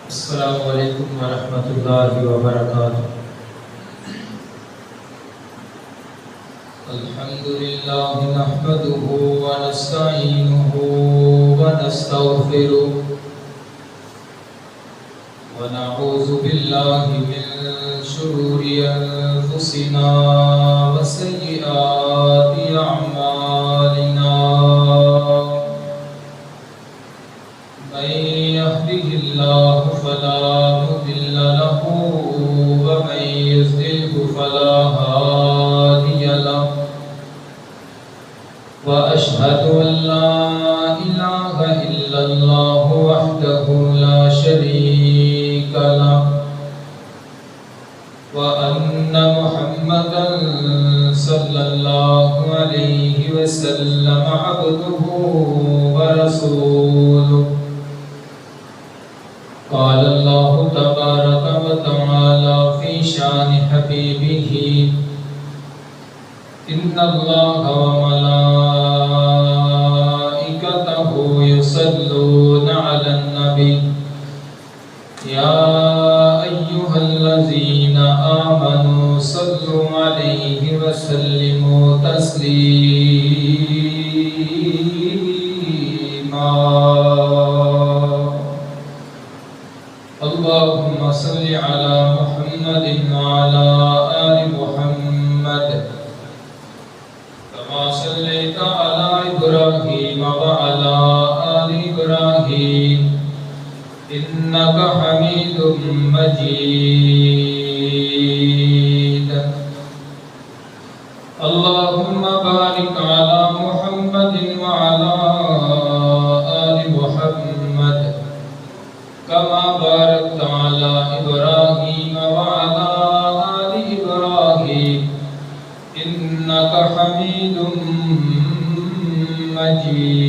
السلام علیکم ورحمۃ اللہ وبرکاتہ۔ الحمد للہ نحمده ونستعینه ونستغفره ونعوذ باللہ من شرور انفسنا وسیئات اعمالنا، من يهده الله فلا مضل له ومن يضلل فلا هادي له، وأشهد أن لا إله إلا الله وحده لا شريك له، وأن محمدا صلى الله عليه وسلم عبده ورسوله۔ قال الله تبارك وتعالى في شان حبيبه: إن الله وملائكته يصلون على النبي يا أيها الذين آمنوا صلوا عليه وسلموا تسليما۔ اللهم صل على محمد وعلى آل محمد كما صليت على إبراهيم وعلى آل إبراهيم إنك حميد مجيد۔ اللهم بارك على محمد وعلى آل محمد كما باركت على إبراهيم وعلى آل إبراهيم إنك حميد مجيد۔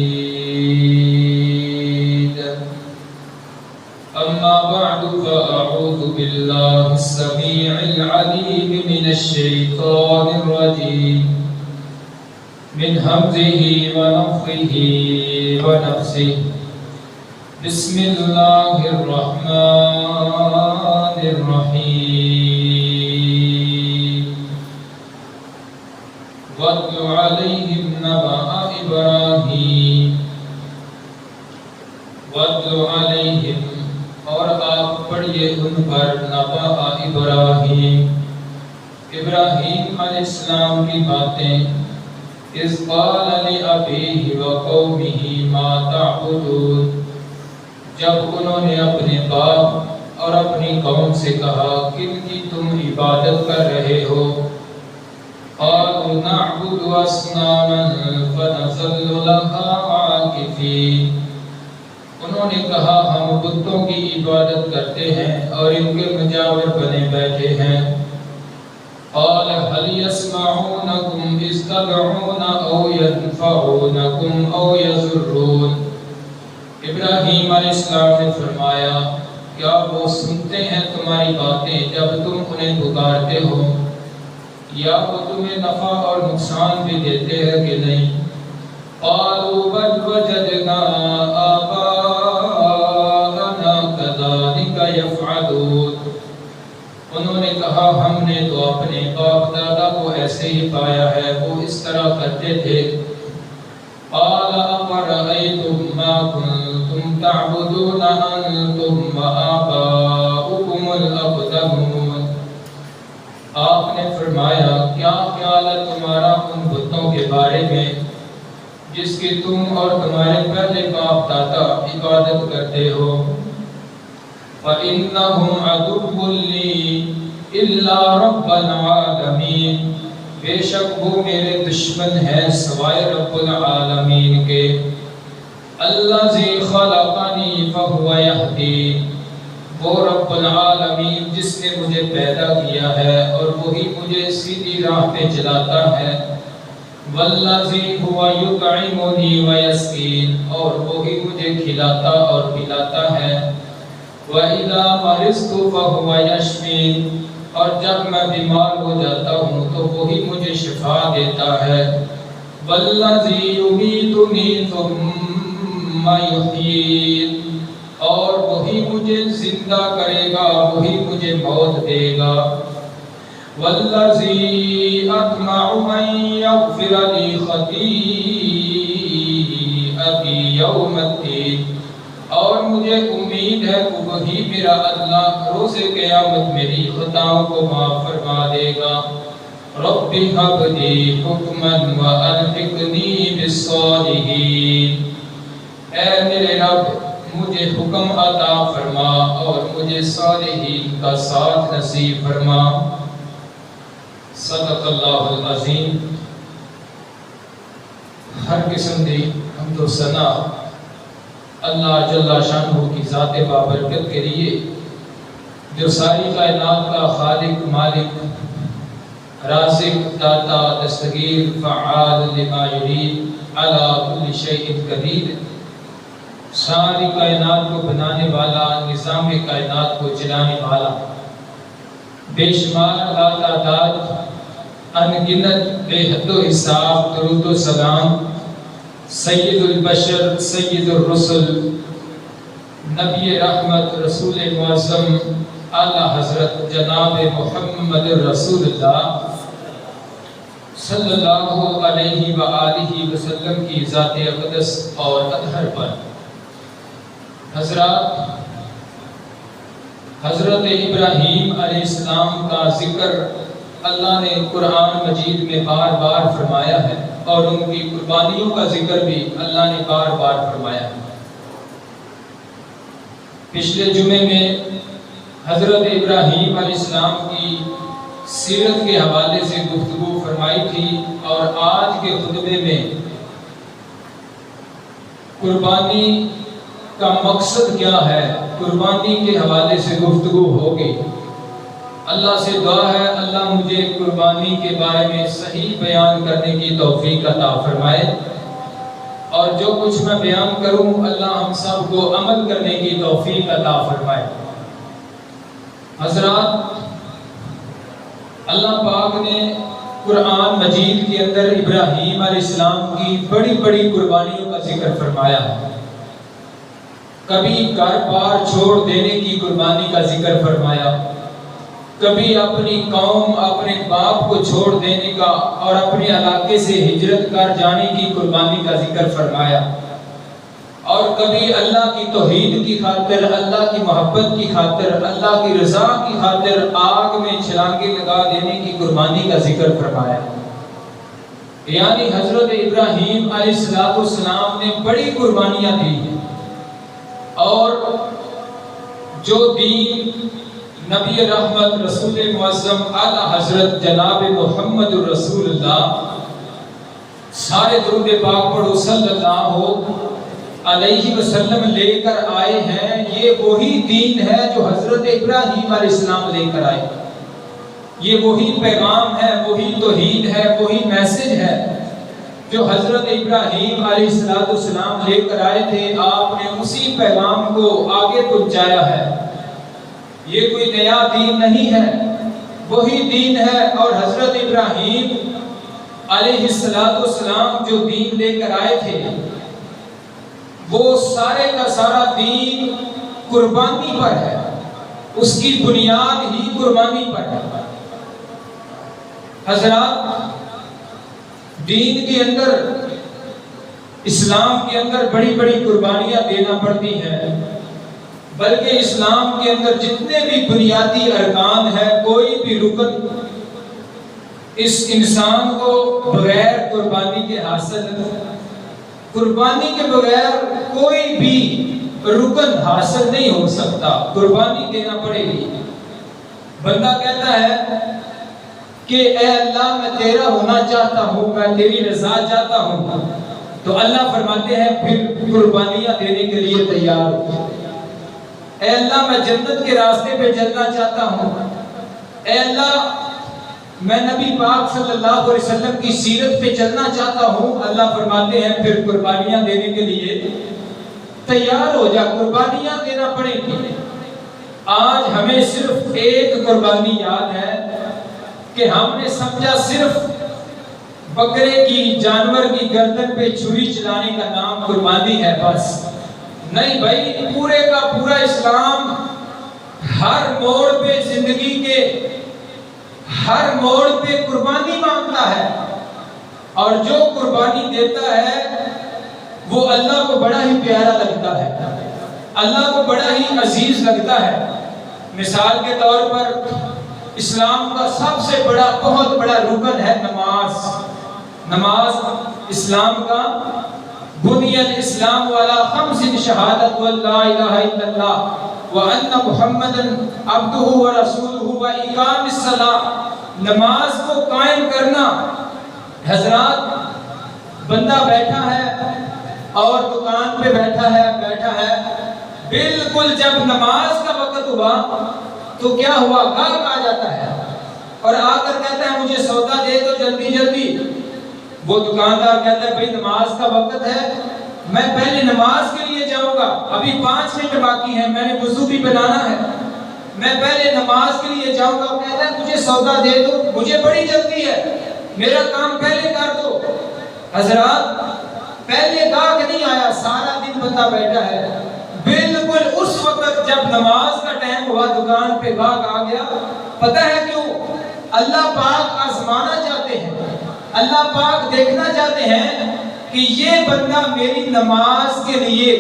أما بعد، فأعوذ بالله السميع العليم من الشيطان الرجيم، من همزه ونفخه ونفسه۔ بسم الله الرحمن الرحيم۔ واتل عليهم نبأ إبراهيم۔ واتل عليهم، اور آپ پڑھیے ان پر نبأ ابراہیم، ابراہیم علیہ السلام کی باتیں۔ اذ قال لأبيه وقومه ما تعبدون، جب انہوں نے اپنے باپ اور اپنی قوم سے کہا کن کی تم عبادت کر رہے ہو؟ قالوا نعبد اصناما فنظل لها عاکفین، انہوں نے کہا ہم بتوں کی عبادت کرتے ہیں اور ان کے مجاور بنے بیٹھے ہیں۔ قال هل يسمعونكم إذ تدعون أو ينفعونكم أو يضرون، ابراہیم علیہ السلام نے فرمایا کیا وہ سنتے ہیں تمہاری باتیں جب تم انہیں پکارتے ہو، یا وہ تمہیں نفع اور نقصان بھی دیتے ہیں کہ نہیں؟ قالوا بل وجدنا آباءنا كذلك يفعلون، انہوں نے کہا ہم نے تو اپنے باپ دادا کو ایسے ہی پایا ہے، وہ اس طرح کرتے تھے۔ قال أفرأيتم ما كنتم تعبدون أنتم وآباؤكم الأقدمون، آپ نے فرمایا کیا خیال ہے تمہارا ان بتوں کے بارے میں جس کی تم اور تمہارے پہلے باپ دادا عبادت کرتے ہو؟ فَإِنَّهُمْ عَدُوٌّ لِّي إِلَّا رَبَّ الْعَالَمِينَ، بے شک وہ میرے دشمن ہیں سوائے رب العالمین کے۔ الَّذِي خَلَقَنِي فَهُوَ يَهْدِينِ، وہ رب العالمین جس نے مجھے پیدا کیا ہے اور وہی مجھے سیدھی راہ پہ چلاتا ہے۔ وَالَّذِي هُوَ يُطْعِمُنِي وَيَسْقِينِ، اور وہی مجھے کھلاتا اور پلاتا ہے۔ وَإِذَا مَرِضْتُ فَهُوَ يَشْفِينِ، اور جب میں بیمار ہو جاتا ہوں تو وہی مجھے شفا دیتا ہے۔ وَالَّذِي يُمِيتُنِي ثُمَّ يُحْيِينِ، اور وہی مجھے زندہ کرے گا، وہی مجھے موت دے گا۔ والذی اطمع ان یغفر لی خطیئتی یوم الدین، اور مجھے امید ہے کہ وہی میرا اللہ روز قیامت میری خطاؤں کو معاف فرما دے گا۔ رب ہب لی حکما والحقنی بالصالحین، اے میرے رب مجھے حکم عطا فرما اور مجھے صالحین کا ساتھ نصیب فرما۔ صدق اللہ العظیم۔ ہر قسم دی حمد و ثنا اللہ جل شانہ کی ذات بابرکت کے لیے، جو ساری کائنات کا خالق، مالک، رازق، داتا، دستگیر، فعال لما یرید، علی کل شیء قدیر، ساری کائنات کو بنانے والا، نظام کائنات کو چلانے والا، بے شمار تعداد، ان گنت، بے حد و حساب درود و سلام سید البشر، سید الرسل، نبی رحمت، رسول معظم، اعلیٰ حضرت جناب محمد رسول اللہ صلی اللہ علیہ وآلہ وسلم کی ذات اقدس اور اطہر پر۔ حضرات، حضرت ابراہیم علیہ السلام کا ذکر اللہ نے قرآن مجید میں بار بار فرمایا ہے، اور ان کی قربانیوں کا ذکر بھی اللہ نے بار بار فرمایا ہے۔ پچھلے جمعے میں حضرت ابراہیم علیہ السلام کی سیرت کے حوالے سے گفتگو فرمائی تھی، اور آج کے خطبے میں قربانی کا مقصد کیا ہے، قربانی کے حوالے سے گفتگو ہوگی۔ اللہ سے دعا ہے اللہ مجھے قربانی کے بارے میں صحیح بیان کرنے کی توفیق عطا فرمائے، اور جو کچھ میں بیان کروں اللہ ہم سب کو عمل کرنے کی توفیق عطا فرمائے۔ حضرات، اللہ پاک نے قرآن مجید کے اندر ابراہیم علیہ السلام کی بڑی بڑی قربانیوں کا ذکر فرمایا ہے۔ کبھی گھر بار چھوڑ دینے کی قربانی کا ذکر فرمایا، کبھی اپنی قوم، اپنے باپ کو چھوڑ دینے کا اور اپنے علاقے سے ہجرت کر جانے کی قربانی کا ذکر فرمایا، اور کبھی اللہ کی توحید کی خاطر، اللہ کی محبت کی خاطر، اللہ کی رضا کی خاطر آگ میں چھلانگیں لگا دینے کی قربانی کا ذکر فرمایا۔ یعنی حضرت ابراہیم علیہ السلام نے بڑی قربانیاں دی ہیں، اور جو دین نبی رحمت، رسول معظم، اعلیٰ حضرت جناب محمد رسول اللہ، سارے درود پاک پڑھو صلی اللہ علیہ وسلم لے کر آئے ہیں، یہ وہی دین ہے جو حضرت ابراہیم علیہ السلام لے کر آئے۔ یہ وہی پیغام ہے، وہی توحید ہے، وہی میسج ہے جو حضرت ابراہیم علیہ السلام لے کر آئے تھے۔ آپ نے اسی پیغام کو آگے پہنچایا ہے۔ یہ کوئی نیا دین نہیں ہے، وہی دین ہے، اور حضرت ابراہیم علیہ السلام جو دین لے کر آئے تھے وہ سارے کا سارا دین قربانی پر ہے، اس کی بنیاد ہی قربانی پر ہے۔ حضرات، دین کے اندر، اسلام کے اندر بڑی بڑی قربانیاں دینا پڑتی ہیں، بلکہ اسلام کے اندر جتنے بھی بنیادی ارکان ہیں، کوئی بھی رکن اس انسان کو بغیر قربانی کے حاصل نہیں۔ قربانی کے بغیر کوئی بھی رکن حاصل نہیں ہو سکتا، قربانی دینا پڑے گی۔ بندہ کہتا ہے کہ اے اللہ میں تیرا ہونا چاہتا ہوں، میں تیری رضا چاہتا ہوں، تو اللہ فرماتے ہیں پھر قربانیاں دینے کے لیے تیار ہو۔ اے اللہ میں جنت کے راستے پہ چلنا چاہتا ہوں، اے اللہ میں نبی پاک صلی اللہ علیہ وسلم کی سیرت پہ چلنا چاہتا ہوں، اللہ فرماتے ہیں پھر قربانیاں دینے کے لیے تیار ہو جا، قربانیاں دینا پڑیں گی۔ آج ہمیں صرف ایک قربانی یاد ہے کہ ہم نے سمجھا صرف بکرے کی، جانور کی گردن پہ چھری چلانے کا نام قربانی ہے، بس نہیں بھائی، پورے کا پورا اسلام ہر موڑ پہ زندگی کے ہر موڑ پہ قربانی مانگتا ہے، اور جو قربانی دیتا ہے وہ اللہ کو بڑا ہی پیارا لگتا ہے، اللہ کو بڑا ہی عزیز لگتا ہے۔ مثال کے طور پر اسلام کا سب سے بڑا بہت بڑا رکن ہے نماز۔ نماز اسلام کا بنی الاسلام والا خمس شہادت واللہ الہ الا اللہ وان محمد عبدہ ورسولہ واقام الصلاۃ، نماز کو قائم کرنا۔ حضرات، بندہ بیٹھا ہے اور دکان پہ بیٹھا ہے، بالکل جب نماز کا وقت ہوا تو کیا ہوا، گاہک آ جاتا ہے اور آ کر کہتا ہے مجھے سودا دے دو جلدی جلدی۔ وہ دکاندار کہتا ہے بھئی نماز کا وقت ہے، میں پہلے نماز کے لیے جاؤں گا، ابھی 5 منٹ باقی ہیں، میں نے وضو بھی بنانا ہے، میں پہلے نماز کے لیے جاؤں گا۔ کہتا ہے مجھے سودا دے دو، مجھے بڑی جلدی ہے، میرا کام پہلے کر دو۔ حضرات، پہلے گاہک نہیں آیا، سارا دن بندہ بیٹھا ہے، بالکل اس وقت جب نماز کا ٹائم ہوا دکان پہ گاہک آ گیا۔ پتہ ہے کیوں؟ اللہ پاک آزمانا چاہتے ہیں، اللہ پاک دیکھنا چاہتے ہیں کہ یہ بندہ میری نماز کے لیے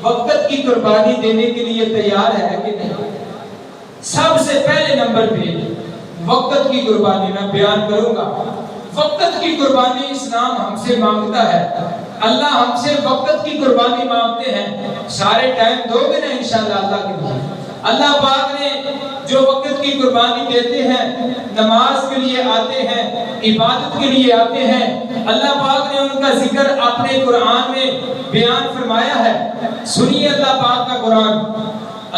وقت کی قربانی دینے کے لیے تیار ہے کہ نہیں۔ سب سے پہلے نمبر پہ وقت کی قربانی میں بیان کروں گا۔ وقت کی قربانی اسلام ہم سے مانگتا ہے، اللہ ہم سے وقت کی قربانی مانگتے ہیں۔ سارے ٹائم دو گے نا انشاءاللہ اللہ کے لیے؟ اللہ پاک نے جو وقت کی قربانی دیتے ہیں، نماز کے لیے آتے ہیں، عبادت کے لیے آتے ہیں، اللہ پاک نے ان کا ذکر اپنے قرآن میں بیان فرمایا ہے۔ سنیے اللہ پاک کا قرآن۔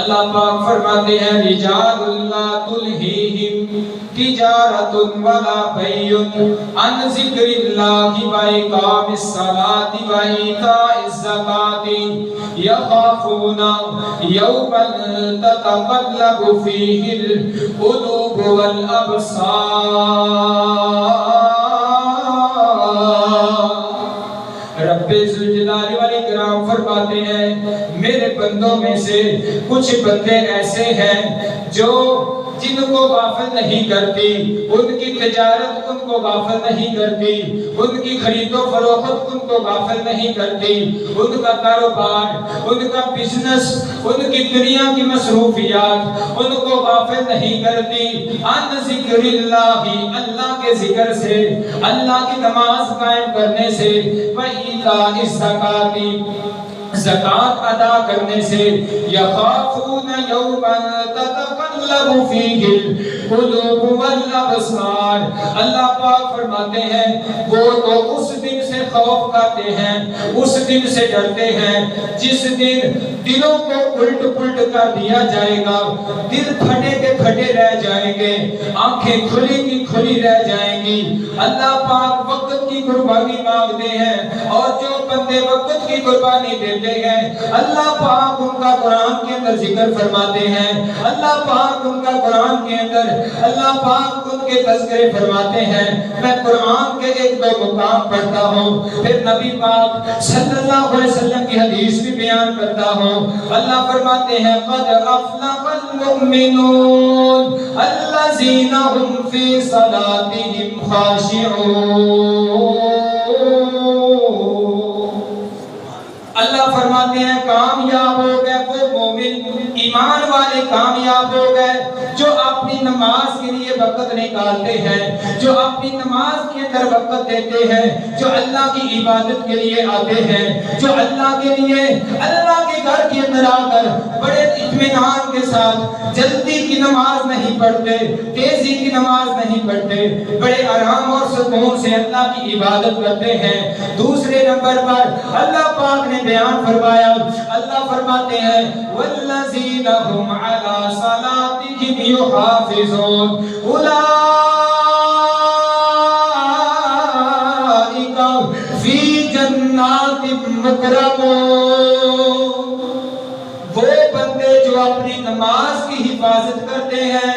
اللہ پاک فرماتے ہیں رجال لا تلہیہم تجارت ولا بیع عن ذکر اللہ وإقام الصلاة وإیتاء الزکاة یخافون یوما تتقلب فیہ القلوب والابصار۔ رب ذوالجلال والاکرام فرماتے ہیں میرے بندوں میں سے کچھ بندے ایسے ہیں جو جن کو غافل نہیں کرتی، ان کی تجارت ان کو غافل نہیں کرتی، ان کی خرید و فروخت ان کو غافل نہیں کرتی، ان کا کاروبار، ان کا بزنس، ان کی دنیا کی مصروفیات ان کو غافل نہیں کرتی۔ عن ذکر اللہ، اللہ کے ذکر سے، اللہ کی نماز قائم کرنے سے، وإیتاء الزکاة، زکوٰۃ ادا کرنے سے، یخافون یوما تتقلب فیہ القلوب والابصار، اللہ پاک فرماتے ہیں وہ تو اس دن سے خوف کھاتے ہیں، اس دن سے ڈرتے ہیں جس دن دلوں کو الٹ پلٹ کر دیا جائے گا، دل پھٹے کے پھٹے رہ جائیں گے، آنکھیں کھلی کی کھلی رہ جائیں گی۔ اللہ پاک وقت کی قربانی مانگتے ہیں، اور جو بندے وقت کی قربانی دیتے ہیں اللہ پاک ان کا قرآن کے اندر ذکر فرماتے ہیں، اللہ پاک ان کا قرآن کے اندر اللہ پاک ان کے تذکرے فرماتے ہیں۔ میں قرآن کے 1-2 مقام پڑھتا ہوں، پھر نبی پاک صلی اللہ علیہ وسلم کی حدیث بھی بیان کرتا ہوں۔ اللہ فرماتے ہیں قد افلح المؤمنون الذین هم فی صلاتهم خاشعون۔ اللہ فرماتے ہیں کامیاب ہو گئے وہ مومن، ایمان والے کامیاب ہو گئے جو اپنی نماز کے لیے وقت نکالتے ہیں، جو اپنی نماز کے اندر وقت دیتے ہیں، جو اللہ کی عبادت کے لیے آتے ہیں، جو اللہ کے لیے اللہ کے گھر کے اندر آ کر بڑے اطمینان کے ساتھ جلدی کی نماز نہیں پڑھتے، تیزی کی نماز نہیں پڑھتے، بڑے آرام اور سکون سے اللہ کی عبادت کرتے ہیں۔ دوسرے نمبر پر اللہ پاک نے بیان فرمایا، اللہ فرماتے ہیں والذین هم علی صلاتهم یحافظون اولئک فی جنات مکرمون۔ وہ بندے جو اپنی نماز کی حفاظت کرتے ہیں،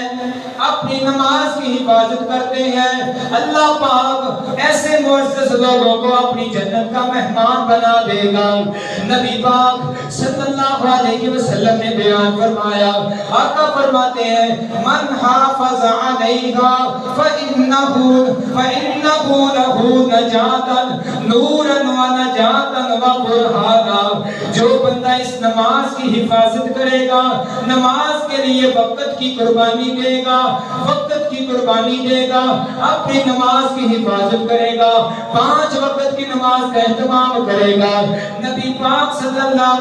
اپنی نماز کی حفاظت کرتے ہیں، اللہ پاک ایسے معزز لوگوں کو اپنی جنت کا مہمان بنا دے گا۔ نبی پاک صلی اللہ علیہ وسلم نے بیان فرمایا، آقا فرماتے ہیں من حافظ علیہا فإنہ لہ نجاتا نورا و نجاتا و برہانا، جو بندہ اس نماز کی حفاظت کرے گا، نماز کے لیے وقت کی قربانی دے گا، وقت کی قربانی دے گا، اپنی نماز کی حفاظت کرے گا، 5 وقت کی نماز کا اہتمام کرے گا، نبی پاک صلی اللہ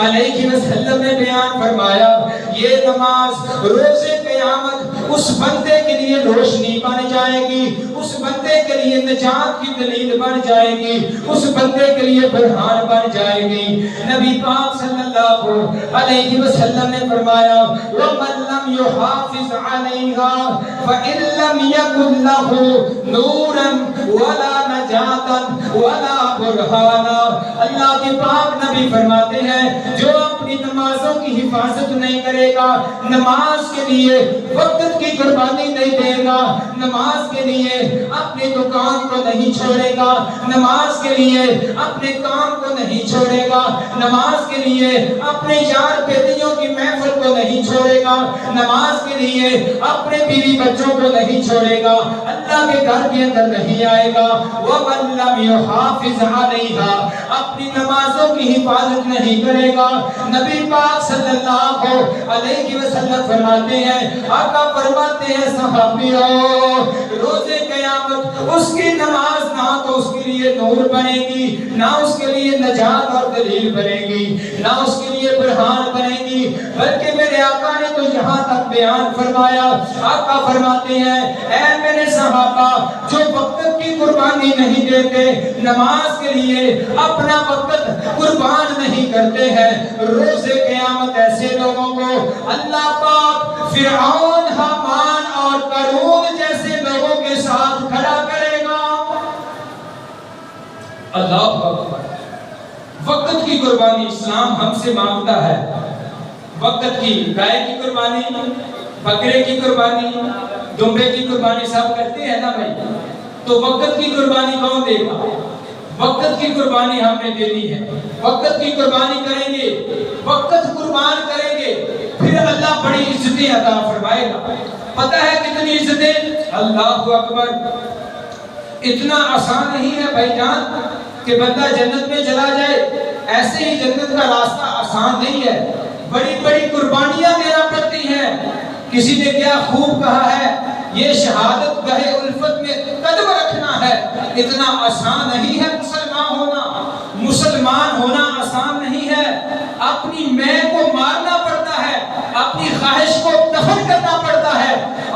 علیہ وسلم نے بیان فرمایا یہ نماز روز قیامت اس بندے کے لیے روشنی بن جائے گی، اس بندے کے لیے نجات کی دلیل بن جائے گی، اس بندے کے لیے برہان بن جائے گی۔ نبی پاک صلی اللہ علیہ وسلم نے فرمایا وَمَن لَّمْ يُحَافِظْ عَلَيْهَا فَإِن لَّمْ يَكُن لَّهُ نُورًا وَلَا نَجَاةً وَلَا بُرْهَانًا، اللہ کے پاک نبی فرماتے ہیں جو اپنی نمازوں کی حفاظت نہیں کرے گا، نماز کے لیے وقت کی قربانی نہیں دے گا، نماز کے لیے اپنی دکان کو نہیں چھوڑے گا، نماز کے لیے اپنے کام کو نہیں چھوڑے گا، نماز کے لیے اپنے یار بیٹیوں کی محفل کو نہیں چھوڑے گا، نماز کے لیے اپنے بیوی بچوں کو نہیں چھوڑے گا، اللہ کے گھر کے اندر نہیں آئے گا۔ وَمَن لَّمْ يُحَافِظْ عَلَيْهَا، اپنی نمازوں کی حفاظت نہیں کرے گا، نبی پاک صلی اللہ علیہ وسلم فرماتے ہیں، آقا فرماتے ہیں صحابیوں روز قیامت اس کی نماز نہ تو اس کے لیے نور بنے گی، نہ اس کے لیے نجات اور دلیل بنے گی، نہ اس کے لیے برہان بنے گی، بلکہ میرے آقا نے تو یہاں تک بیان فرمایا، آقا فرماتے ہیں اے میرے صحابہ جو وقت کی قربانی نہیں دیتے، نماز کے لیے اپنا وقت قربان نہیں کرتے ہیں، روز قیامت ایسے لوگوں کو اللہ پاک فرعون، حامان اور قارون جیسے لوگوں کے ساتھ کھڑا کرے گا۔ اللہ اکبر، وقت کی قربانی اسلام ہم سے مانگتا ہے، وقت کی، گائے کی قربانی، بکرے کی قربانی، دمبے کی قربانی سب کرتے ہیں نا بھائی، تو وقت کی قربانی کون دے گا؟ وقت کی قربانی ہم نے دینی ہے، وقت کی قربانی کریں گے، وقت قربان کریں گے، پھر اللہ بڑی عزتیں عطا فرمائے گا۔ پتہ ہے کتنی عزتیں؟ اللہ اکبر، اتنا آسان نہیں ہے بھائی جان کہ بندہ جنت میں چلا جائے، ایسے ہی جنت کا راستہ آسان نہیں ہے، بڑی بڑی قربانیاں دینا پڑتی ہیں۔ کسی نے کیا خوب کہا ہے، یہ شہادت گاہ الفت میں قدم رکھنا ہے، اتنا آسان نہیں ہے مسلمان ہونا، مسلمان ہونا آسان نہیں ہے، اپنی میں کو مارنا پڑتا ہے، اپنی خواہش کو دفن کرنا پڑتا ہے،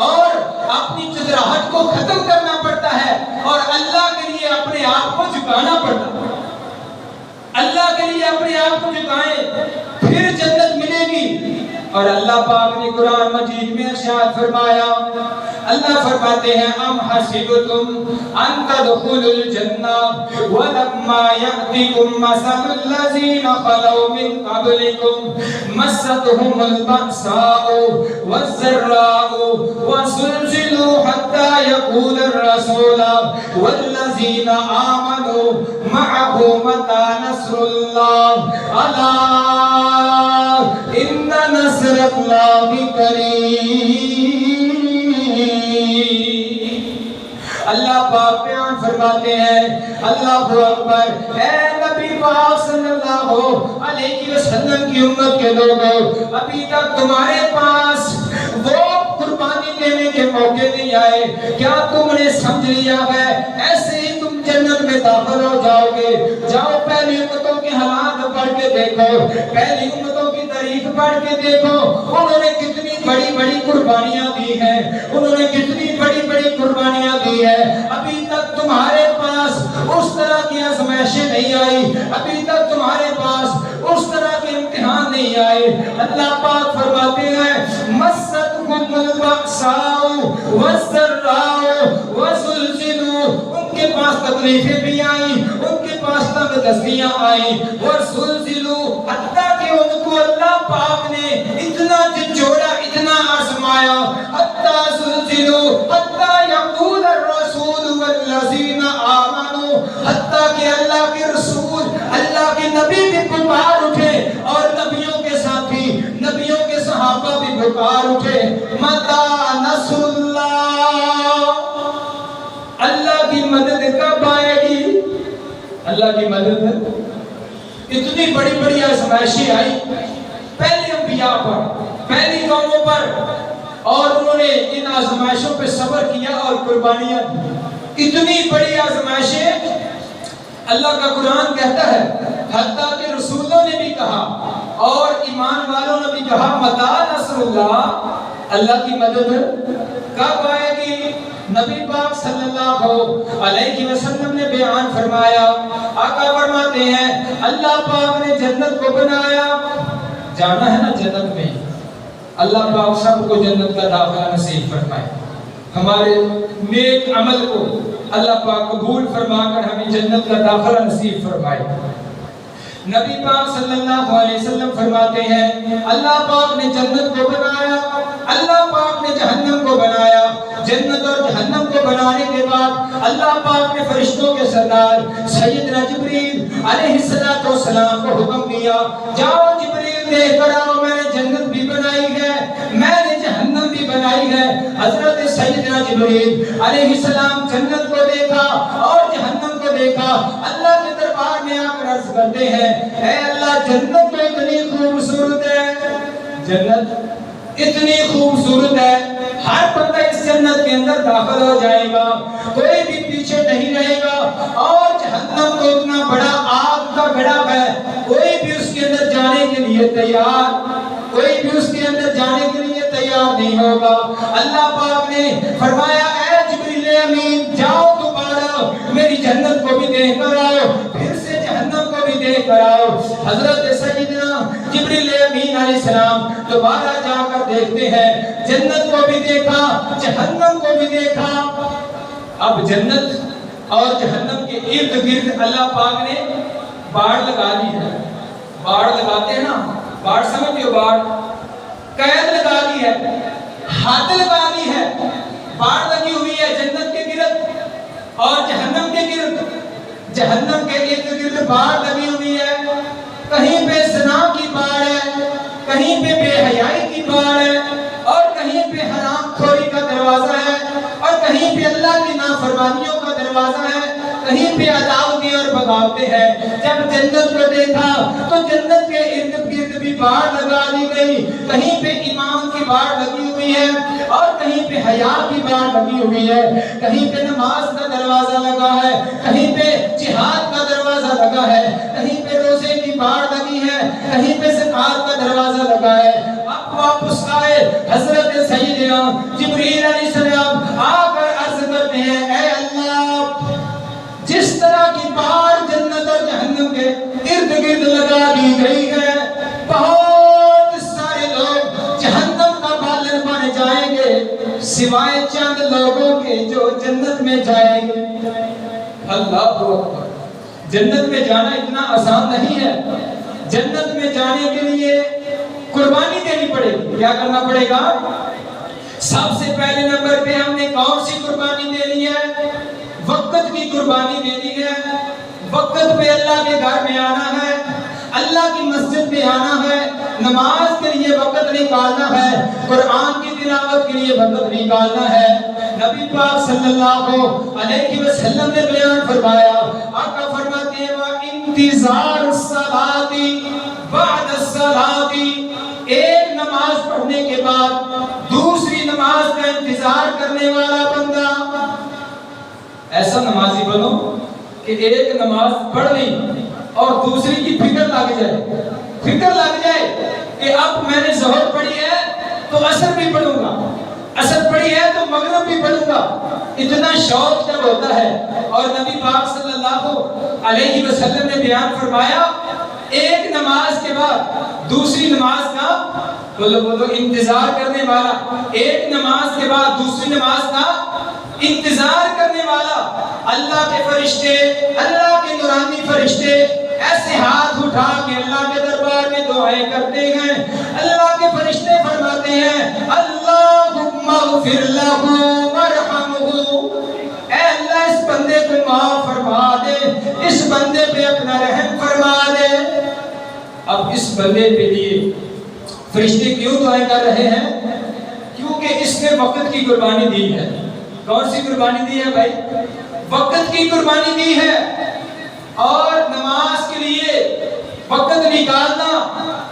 اور اپنی چدراہٹ کو ختم کرنا پڑتا ہے، اور اللہ کے لیے اپنے آپ کو جھکانا پڑتا ہے۔ اللہ کے لیے اپنے آپ کو جھکائیں، پھر جنت ملے گی۔ اور اللہ پاک نے قرآن مجید میں ارشاد فرمایا، اللہ فرماتے ہیں ام حسبتم ان تدخلوا الجنہ ولما یأتکم مثل الذین خلوا من قبلکم مستهم البأساء والضراء وزلزلوا حتى يقول الرسول والذین آمنوا معه متى نصر اللہ الا ان نصر اللہ قریب۔ اللہ پاک بیان فرماتے ہیں، اللہ اکبر، اے نبی پاک صلی اللہ علیہ وسلم کی امت کے لوگوں، ابھی تک تمہارے پاس وہ قربانی دینے کے موقع نہیں آئے، کیا تم نے سمجھ لیا ہے ایسے ہی تم جنت میں داخل ہو جاؤ گے؟ جاؤ پہلی امتوں کے حالات پڑھ کے دیکھو، پہلی امتوں کی تاریخ پڑھ کے دیکھو، انہوں نے کتنی بڑی بڑی قربانیاں دی ہیں، انہوں نے کتنی بڑی بڑی قربانیاں دی ہیں، ابھی تک تمہارے پاس اس طرح کی آزمائشیں نہیں آئی، ابھی تک تمہارے پاس اس طرح کے امتحان نہیں آئے۔ اللہ پاک فرماتے ہیں مَسَّتْهُمُ الْبَأْسَاءُ وَالضَّرَّاءُ وَزُلْزِلُوا، ان کے پاس تکلیفیں بھی آئیں، ان کے پاس تنگ دستیاں آئیں، وَزُلْزِلُوا، حتیٰ کہ ان کو اللہ پاک نے اتنا جھنجھوڑا، اتنا آزمایا، حتیٰ پکار اٹھے متا نصر اللہ، اللہ کی مدد کب آئے گی؟ اللہ کی مدد اتنی بڑی بڑی آزمائشیں آئی پہلے انبیاء پر، پہلی قوموں پر، اور انہوں نے ان آزمائشوں پہ صبر کیا اور قربانیاں دی۔ اتنی بڑی آزمائشیں اللہ کا قرآن کہتا ہے، حتیٰ کہ رسولوں نے بھی کہا اور ایمان والوں نے بھی کہا متا نصر اللہ، اللہ کی مدد کب آئے گی؟ نبی پاک صلی اللہ علیہ وسلم نے بیان فرمایا، آقا فرماتے ہیں اللہ پاک نے جنت کو بنایا، جانا ہے نا جنت میں، اللہ پاک سب کو جنت کا داخلہ نصیب فرمائے، ہمارے نیک عمل کو اللہ پاک قبول فرما کر ہمیں جنت کا داخلہ نصیب فرمائے۔ نبی پاک صلی اللہ علیہ وسلم فرماتے ہیں اللہ پاک نے جنت کو بنایا، اللہ پاک نے جہنم کو بنایا، جنت اور جہنم کو بنانے کے بعد اللہ پاک نے فرشتوں کے سردار سیدنا جبریل علیہ السلام کو حکم دیا، جاؤ جبریل دیکھ کر آؤ، میں نے جنت بھی بنائی ہے، میں نے جہنم بھی بنائی ہے۔ حضرت سیدنا جبریل علیہ السلام جنت کو دیکھا اور جہنم کو دیکھا، اللہ کے دربار میں آ کر عرض کرتے ہیں اے اللہ جنت تو اتنی خوبصورت ہے، جنت اتنی خوبصورت ہے، ہر بندہ اس جنت کے اندر داخل ہو جائے گا، کوئی بھی پیچھے نہیں رہے گا، اور جہنم تو اتنا بڑا آگ کا گڑھا ہے، کوئی بھی اس کے اندر جانے کے لیے تیار، کوئی بھی اس کے اندر جانے کے لیے تیار نہیں ہوگا۔ اللہ پاک نے فرمایا اے جبریل امین جاؤ دوبارہ میری جنت کو بھی دیکھ کر آؤ، پھر سے جہنم کو بھی دیکھ کر آؤ۔ حضرت سیدنا جبریل امین علیہ السلام دوبارہ جا کر دیکھتے ہیں، جنت کو بھی دیکھا، جہنم کو بھی دیکھا۔ اب جنت اور جہنم کے ارد گرد اللہ پاک نے باڑ لگا دی ہے، باڑ لگاتے ہیں نا، باڑ سمجھتے ہو، باڑ قید لگا دی ہے، حد لگا دی ہے، باڑ لگی ہوئی ہے جنت کے گرد اور جہنم کے گرد، جہنم کے ارد گرد باڑ لگی ہوئی ہے، کہیں پہ زنا کی باڑ ہے، کہیں پہ بے حیائی کی باڑ ہے، اور کہیں پہ حرام خوری کا دروازہ ہے، اور کہیں پہ اللہ کی نافرمانیوں کا دروازہ ہے، کہیں پہ عداوتیں اور بغاوتیں ہیں۔ جب جنت کو دیکھا تو جنت کے ارد گرد بھی باڑ لگا دی گئی، کہیں پہ ایمان کی باڑ لگی ہوئی ہے اور کہیں پہ حیا کی باڑ لگی ہوئی ہے، کہیں پہ نماز کا دروازہ لگا ہے، کہیں پہ جہاد کا دروازہ لگا ہے، کہیں پہ روزے کی باڑ لگی ہے، کہیں پہ زکات کا دروازہ لگا ہے۔ اب واپس آئے حضرت سیدنا جبریل علیہ السلام آ کر عرض کرتے ہیں اے اللہ جس طرح کی باڑ جنت اور جہنم کے ارد گرد لگا دی گئی ہے، بہت سارے لوگ جہنم کا بالن بن جائیں گے سوائے چند لوگوں کے جو جنت میں جائیں گے۔ اللہ اکبر، جنت میں جانا اتنا آسان نہیں ہے، جنت میں جانے کے لیے قربانی دینی پڑے گی۔ کیا کرنا پڑے گا؟ سب سے پہلے نمبر پہ ہم نے کون سی قربانی دینی ہے؟ وقت کی قربانی دینی ہے، وقت پہ اللہ کے گھر میں آنا ہے، اللہ کی مسجد میں آنا ہے، نماز کے لیے وقت نکالنا ہے، قرآن کی تلاوت کے لیے وقت نکالنا ہے۔ نبی پاک صلی اللہ علیہ وسلم نے بیان فرمایا، آقا فرماتے ہیں انتظار الصلاۃ بعد الصلاۃ، ایک نماز پڑھنے کے بعد دوسری نماز کا انتظار کرنے والا بندہ، ایسا نمازی بنو کہ ایک نماز پڑھ لی اور دوسری کی فکر لگ جائے، فکر لگ جائے کہ اب میں نے ظہر پڑھی ہے تو عصر بھی پڑھوں گا، عصر پڑھی ہے تو مغرب بھی پڑھوں گا، اتنا شوق جب ہوتا ہے۔ اور نبی پاک صلی اللہ علیہ وسلم نے بیان فرمایا ایک نماز کے بعد دوسری نماز کا بولو انتظار کرنے والا، ایک نماز کے بعد دوسری نماز کا انتظار کرنے والا، اللہ کے فرشتے، اللہ کے نورانی فرشتے ایسے ہاتھ اٹھا کے اللہ کے دربار میں دعائیں کرتے ہیں۔ اللہ کے فرشتے فرماتے ہیں اللہم اغفر لہ وارحمہ، اے اللہ اس بندے کو معاف فرما دے، اس بندے پہ اپنا رحم فرما دے۔ اب اس بندے کے لیے فرشتے کیوں دعائیں کر رہے ہیں؟ کیونکہ اس نے وقت کی قربانی دی ہے۔ کون سی قربانی دی ہے بھائی؟ وقت کی قربانی دی ہے۔ اور نماز کے لیے وقت نکالنا،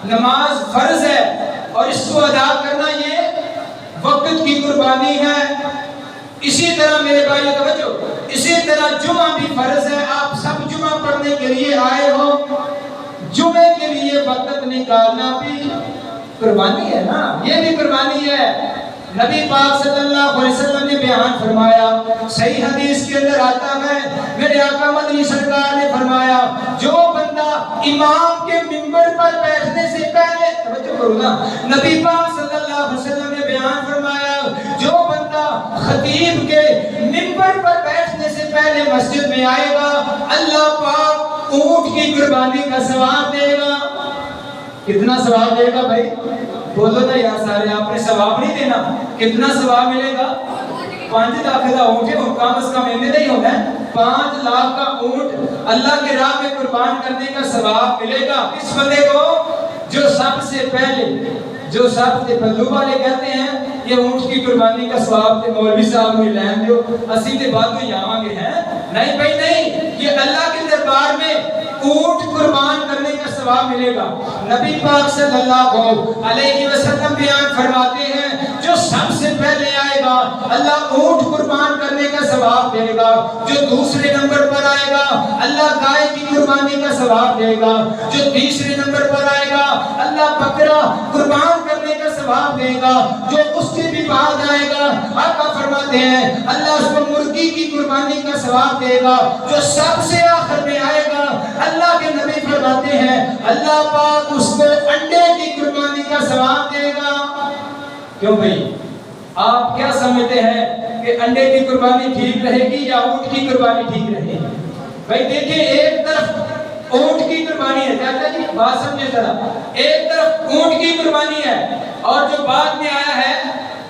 نماز فرض ہے اور اس کو ادا کرنا یہ وقت کی قربانی ہے۔ اسی طرح میرے بھائی توجہ، اسی طرح جمعہ بھی فرض ہے۔ آپ سب جمعہ پڑھنے کے لیے آئے ہو، جمعے کے لیے وقت نکالنا بھی قربانی ہے نا، یہ بھی قربانی ہے۔ نبی پاک صلی اللہ علیہ وسلم نے بیان فرمایا، صحیح حدیث کے اندر آتا ہے، میرے آقا مدنی سرکار نے فرمایا، جو بندہ امام کے منبر پر بیٹھنے سے پہلے، توجہ کرو نا، نبی پاک صلی اللہ علیہ وسلم نے بیان فرمایا، جو بندہ خطیب کے منبر پر بیٹھنے سے پہلے مسجد میں آئے گا، اللہ پاک اونٹ کی قربانی کا ثواب دے گا۔ کتنا ثواب دے گا بھائی؟ بولو نا یار سارے، آپ نے ثواب نہیں دینا، کتنا ثواب ملے گا؟ 5 لاکھ کا اونٹ ہے، اور کم از کم اندے نہیں ہوتا ہے، 5 لاکھ کا اونٹ اللہ کے راہ میں قربان کرنے کا ثواب ملے گا اس بندے کو جو سب سے بلو والے کہتے ہیں یہ اونٹ کی قربانی کا ثواب تے مولوی صاحب نے لین دیو اسی تے بعد میں آواں گے ہیں۔ نہیں بھائی نہیں، یہ اللہ کے دربار میں اونٹ قربان کرنے کا ثواب ملے گا۔ نبی پاک صلی اللہ علیہ وسلم بیان فرماتے ہیں، جو سب سے پہلے آئے گا اللہ اونٹ قربان کرنے کا ثواب دے گا، جو دوسرے نمبر پر آئے گا اللہ گائے کی قربانی کا ثواب دے گا، جو تیسرے نمبر پر آئے گا اللہ بکرا قربان کرنے کا ثواب دے گا، جو اس کے بھی بعد آئے گا آقا فرماتے ہیں اللہ اس کو مرغی کی قربانی کا ثواب دے گا، جو سب سے آخر میں آئے گا اللہ کے نبی فرماتے ہیں اللہ پاک اس کو انڈے کی قربانی کا ثواب دے گا۔ کیوں بھائی آپ کیا سمجھتے ہیں کہ انڈے کی قربانی ٹھیک رہے گی یا اونٹ کی قربانی ٹھیک رہے گی؟ بھائی دیکھیں، ایک طرف اونٹ کی قربانی ہے، چاچا جی بات سمجھے ذرا، ایک طرف اونٹ کی قربانی ہے اور جو بعد میں آیا ہے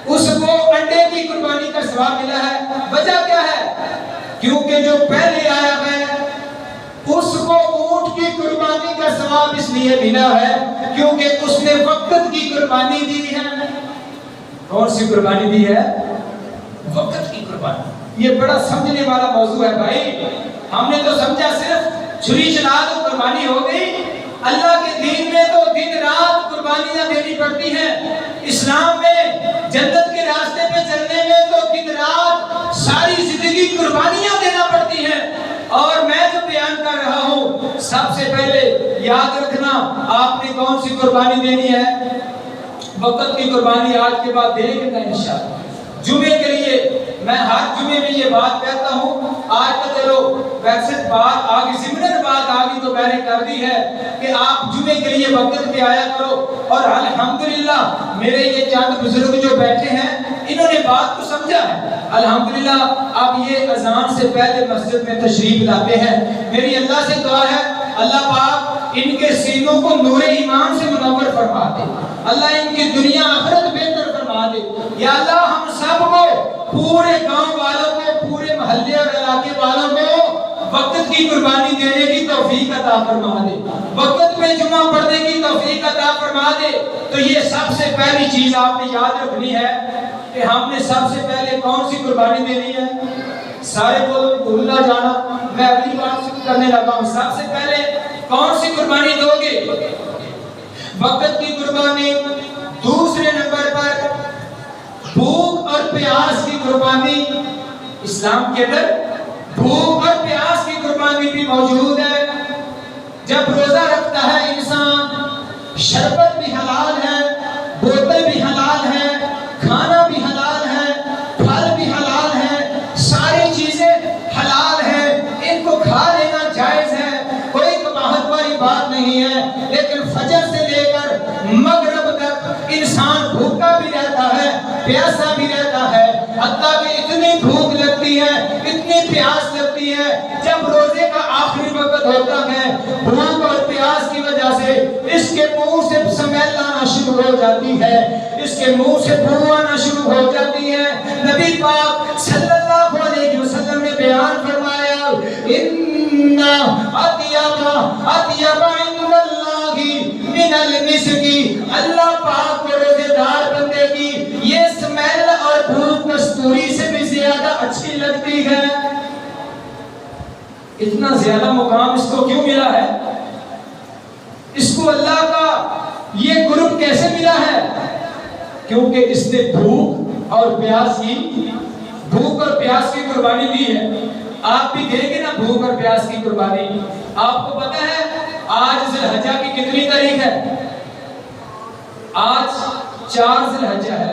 اس کو انڈے کی قربانی کا ثواب ملا ہے۔ وجہ کیا ہے؟ کیونکہ جو پہلے آیا ہے اس کو اونٹ کی قربانی کا ثواب اس لیے ملا ہے کیونکہ اس نے وقت کی قربانی دی ہے۔ کون سی قربانی دی ہے؟ وقت کی قربانی۔ یہ بڑا سمجھنے والا موضوع ہے بھائی، ہم نے تو سمجھا صرف چھری چلا دو قربانی ہو گئی، اللہ کے دین میں تو دن رات قربانیاں دینی پڑتی ہیں۔ اسلام میں جنت کے راستے پہ چلنے میں تو دن رات ساری زندگی قربانیاں دینا پڑتی ہیں۔ اور میں جو بیان کر رہا ہوں سب سے پہلے یاد رکھنا آپ نے کون سی قربانی دینی ہے؟ وقت کی قربانی آج کے بعد دیں گے انشاءاللہ۔ جمعے کے لیے میں ہر جمعے میں یہ بات کہتا ہوں، آج تو چلو ویسے بات آگے ضمناً بات آگی تو میں نے کر دی ہے کہ آپ جمعے کے لیے وقت پہ آیا کرو۔ اور الحمدللہ میرے یہ چند بزرگ جو بیٹھے ہیں انہوں نے بات کو سمجھا ہے، الحمدللہ اب یہ اذان سے پہلے مسجد میں تشریف لاتے ہیں۔ میری اللہ سے دعا ہے اللہ پاک ان کے سینوں کو نور ایمان سے منور فرما دے، اللہ ان کی دنیا آخرت بہتر فرما دے۔ یا اللہ ہم سب کو، پورے گاؤں والوں کو، پورے محلے اور علاقے والوں کو وقت کی قربانی دینے کی توفیق عطا فرما دے، وقت میں جمعہ پڑھنے کی توفیق عطا فرما دے۔ تو یہ سب سے پہلی چیز آپ نے یاد رکھنی ہے کہ ہم نے سب سے پہلے کون سی قربانی دینی ہے؟ سارے کو بھول نہ جانا، میں اگلی بات شروع کرنے لگا ہوں۔ سب سے پہلے کون سی قربانی دو گے؟ وقت کی قربانی۔ دوسرے نمبر پر بھوک اور پیاس کی قربانی۔ اسلام کے اندر بھوک اور پیاس کی قربانی بھی موجود ہے۔ جب روزہ رکھتا ہے انسان، شربت بھی حلال ہے، بوتل بھی حلال ہے، کھانا بھی حلال ہے، پھل بھی حلال ہے، ساری چیزیں حلال ہیں، ان کو کھا لینا جائز ہے، کوئی کباہت والی بات نہیں ہے۔ لیکن فجر سے لے کر مغرب تک انسان بھوکا بھی رہتا ہے، پیاسا بھی رہتا ہے، حتیٰ کہ اتنی بھوک لگتی ہے، اتنی پیاس لگتی ہے، جب روزے کا آخری وقت ہوتا ہے بھوک اور پیاس کی وجہ سے اس کے منہ سے سمیل آنا شروع ہو جاتی ہے، اس کے منہ سے بو آنا شروع ہو جاتی ہے۔ نبی پاک صلی اللہ علیہ وسلم نے بیان فرمایا ان اطیب عند اللہ من المسک، اللہ پاک لی ہے. اتنا زیادہ مقام اس کو کیوں ملا ہے؟ اس کو اللہ کا یہ قرب کیسے ملا ہے؟ کیونکہ اس نے بھوک اور پیاس کی قربانی دی ہے. آپ بھی دیں گے نا بھوک اور پیاس کی قربانی. آپ کو پتہ ہے آج ذی الحجہ کی کتنی تاریخ ہے؟ آج 4 ذی الحجہ ہے.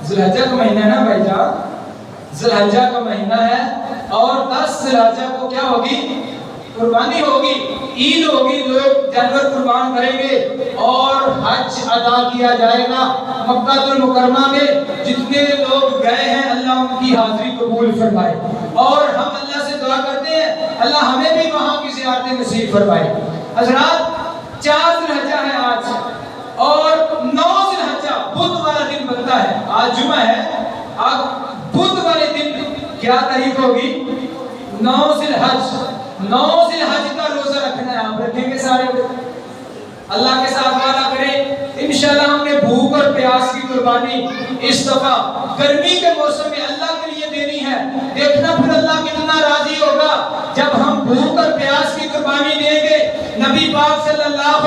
ذی الحجہ کا مہینہ ہے نا بھائی جان، ذی الحجہ کا مہینہ ہے اور 10 ذی الحجہ کو کیا ہوگی؟ قربانی ہوگی، عید ہوگی، لوگ جانور قربان کریں گے اور حج ادا کیا جائے گا. مکہ المکرمہ میں جتنے لوگ گئے ہیں اللہ ان کی حاضری قبول فرمائے، اور ہم اللہ سے دعا کرتے ہیں اللہ ہمیں بھی وہاں کی زیارت نصیب فرمائے. حضرات 4 ذی الحجہ ہے آج، اور 9 ذی الحجہ بدھ والا دن بنتا ہے. آج جمعہ ہے، آج بدھ والے دن کیا تاریخ ہوگی؟ 9 ذی الحج. 9 ذی الحج کا روزہ رکھنا ہے. آپ رکھیں گے سارے؟ اللہ کے ساتھ وعدہ کریں انشاءاللہ ہم نے بھوک اور پیاس کی قربانی اس دفعہ گرمی کے موسم میں اللہ کے لیے دینی ہے. دیکھنا پھر اللہ کتنا راضی ہوگا جب ہم بھوک اور پیاس کی قربانی دیں گے. نبی پاک صلی اللہ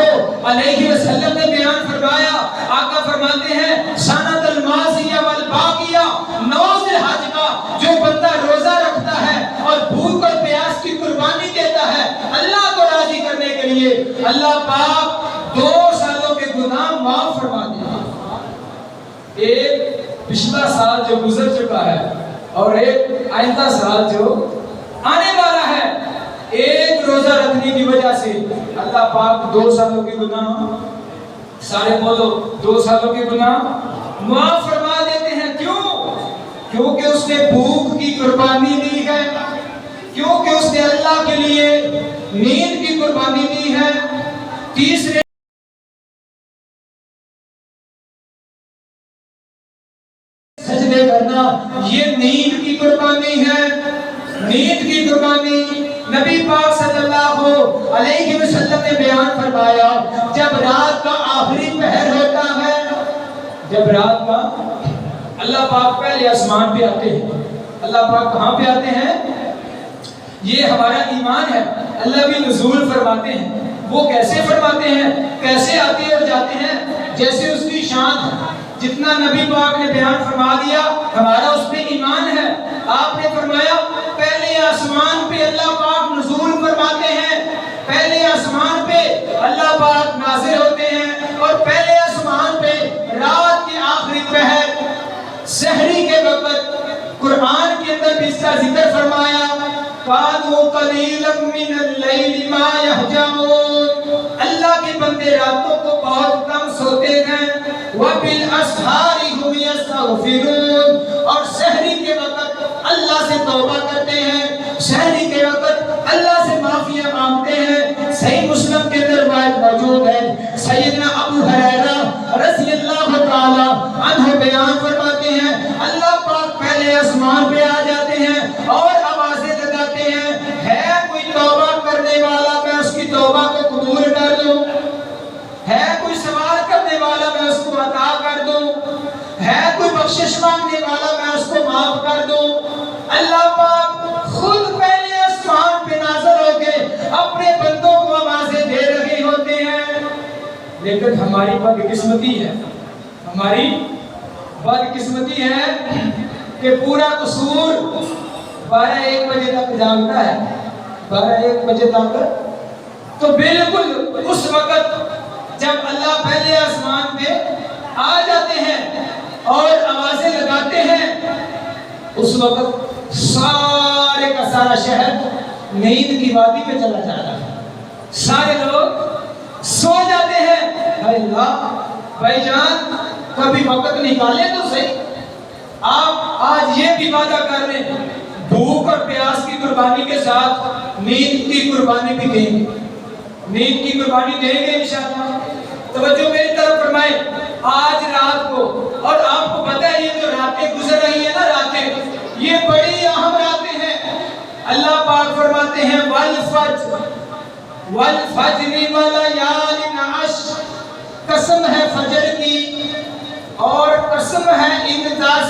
علیہ وسلم نے بیان فرمایا، آقا فرماتے ہیں سنۃ الماضیہ والباقیہ، 9 ذی الحج کا جو بندہ روزہ رکھتا ہے اور بھوک اور پیاس کی قربانی دیتا ہے اللہ کو راضی کرنے کے لیے، اللہ پاک 2 سالوں کے گناہ معاف فرما دیا. ایک پچھلا سال جو گزر چکا ہے اور ایک آئندہ سال جو آنے والا ہے. ایک روزہ رکھنے کی وجہ سے اللہ پاک 2 سالوں کے گناہ، سارے بولو 2 سالوں کے گناہ معاف فرما دیتے ہیں. کیوں؟ کیونکہ اس نے بھوک کی قربانی دی ہے، کیونکہ اس نے اللہ کے لیے نیند کی قربانی دی ہے. تیسرے سجدے کرنا، یہ نیند کی قربانی ہے. نیند کی قربانی نبی پاک صلی اللہ علیہ وسلم نے بیان فرمایا جب رات کا آخری پہر ہوتا ہے، جب رات کا، اللہ پاک پہلے آسمان پہ آتے ہیں. اللہ پاک کہاں پہ آتے ہیں؟ یہ ہمارا ایمان ہے. اللہ بھی نزول فرماتے ہیں. وہ کیسے فرماتے ہیں، کیسے آتے اور جاتے ہیں؟ جیسے اس کی شان ہے. جتنا نبی پاک نے بیان فرما دیا ہمارا اس پہ ایمان ہے. آپ نے فرمایا پہلے آسمان پہ اللہ پاک نزول فرماتے ہیں، پہلے آسمان پہ اللہ پاک نازل ہوتے ہیں، اور پہلے آسمان پہ رات کے آخری پہر سحری کے وقت قرآن کے اندر بھی اس کا ذکر فرمایا قَالُوا قَلِيلًا مِّنَ اللَّيْلِ مَا يَهْجَعُونَ. اللہ کے بندے راتوں کو بہت کم سوتے ہیں. وَبِالْأَسْحَارِ هُمْ يَسْتَغْفِرُونَ. اور سحری کے وقت اللہ سے توبہ کرتے ہیں، سحری کے وقت اللہ سے معافیاں مانگتے ہیں. صحیح مسلم کے اندر روایت موجود ہے، سیدنا ابو ہریرہ رضی اللہ تعالی عنہ بیان فرماتے ہیں اللہ پاک پہلے آسمان پہ آ جاتے ہیں اور آوازیں لگاتے ہیں ہے کوئی توبہ کرنے والا میں اس کی توبہ کو قبول کر دوں، ہے کوئی سوال کرنے والا میں اس کو عطا کر دوں، ہے کوئی بخشش مانگنے والا میں اس کو معاف کر دوں. اللہ پاک خود پہلے آسمان پہ نازل ہو کے اپنے بندوں کو آوازیں دے رہے ہوتے ہیں. لیکن ہماری بدقسمتی ہے، ہماری بدقسمتی ہے کہ پورا قصور 12-1 بجے تک جاگتا ہے، 12-1 بجے تک. تو بالکل اس وقت جب اللہ پہلے آسمان پہ آ جاتے ہیں اور آوازیں لگاتے ہیں اس وقت سارے کا سارا شہر نیند کی وادی میں چلا جاتا ہے. سارے لوگ سو جاتے ہیں. اے اللہ بھائی جان کبھی وقت نکالے تو صحیح. آپ آج یہ بھی وعدہ کر لیں بھوک اور پیاس کی قربانی کے ساتھ نیند کی قربانی بھی دیں گے، نیند کی قربانی دیں گے انشاءاللہ. توجہ میری طرف فرمائیں. آج رات کو، اور آپ کو پتہ ہے یہ جو راتیں گزر رہی ہیں نا، راتیں یہ بڑی اہم راتیں ہیں. اللہ پاک فرماتے ہیں والفجر ولیال عشر، قسم ہے فجر کی اور قسم ہے ان 10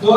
2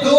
2